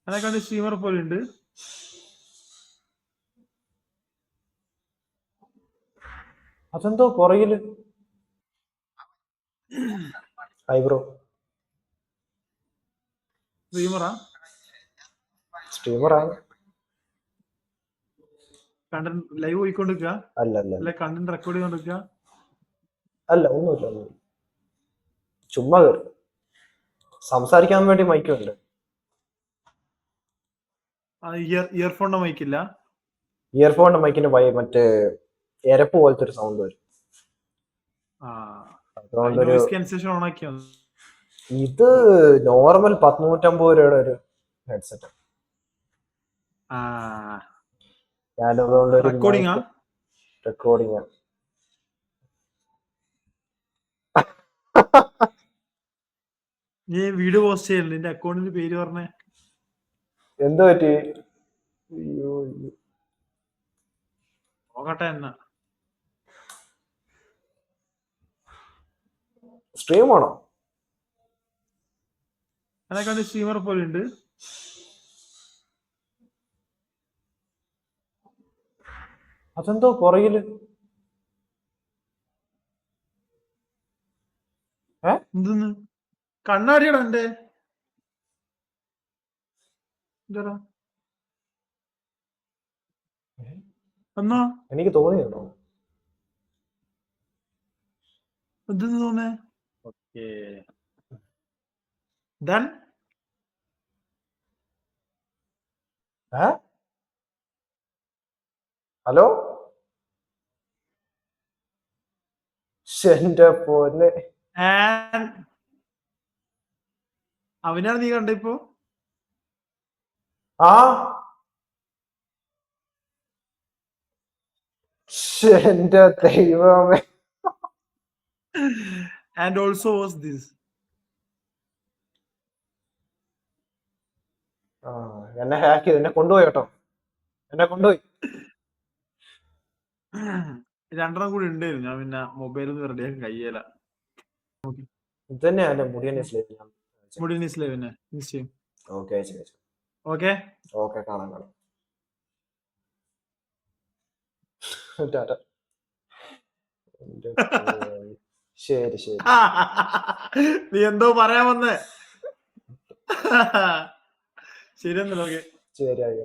അതിനെക്കാണ്ട് streamer പോലെ ഉണ്ട്. അതെന്തോ പുറകില് ബ്രോ സ്ട്രീമറാ സ്ട്രീമറാണ്. കണ്ടന്റ് ലൈവ് പോയിക്കൊണ്ടിരിക്കുക അല്ല അല്ല അല്ലെ കണ്ടന്റ് റെക്കോർഡ് ചെയ്തോണ്ടിരിക്കുക? അല്ല ഒന്നുമില്ല. ചുമ്മാ കയറി സംസാരിക്കാൻ വേണ്ടി മൈക്കുണ്ട്. ഇയർഫോണിന്റെ മൈക്കില്ല? ഇയർഫോണിന്റെ മൈക്കിന് മറ്റേ എരപ്പ് പോലത്തെ ഒരു സൗണ്ട് വരും. അതുകൊണ്ടൊരു ഇത് നോർമൽ 150 രൂപയുടെ ഒരു ഹെഡ്സെറ്റ്. ഞാനതുകൊണ്ട് റെക്കോർഡിംഗ് നീ വീഡിയോ പോസ്റ്റ് ചെയ്യല്ലേ? നിന്റെ അക്കൗണ്ടിന്റെ പേര് പറഞ്ഞേ. എന്ത് പറ്റി? നോക്കട്ടെ എന്നാ. സ്ട്രീം ആണോ? അതിനെക്കാണ്ട് സ്ട്രീമർ പോലെ ഉണ്ട്. അതെന്തോ പുറകില് എന്തെന്ന് കണ്ണാടിയാണോ എന്റെ? എന്നാ എനിക്ക് തോന്നിയോ? എന്തെന്ന് തോന്നേ? Okay done. ഹലോ എന്റെ പോലെ അവനാണ് നീ കണ്ട ഇപ്പോ? എന്റെ ദൈവമേ. And also was this. എന്നെ ഹാക്ക് ചെയ്തു, എന്നെ കൊണ്ടുപോയി കേട്ടോ, എന്നെ കൊണ്ടുപോയി. രണ്ടെണ്ണം കൂടി ഉണ്ടായിരുന്നു, ഞാൻ പിന്നെ മൊബൈലിൽ റെഡിയാക്കി കയ്യേല. ഇത് തന്നെയാണ് മുടിയൻ സ്ലേവിനെ നിശ്ചയം. ഓക്കെ ഓക്കെ കാണാം. ശരി ശരി. നീ എന്തോ പറയാൻ വന്നേ? ശരിയെന്നല്ലോ. ഓക്കെ ശരി.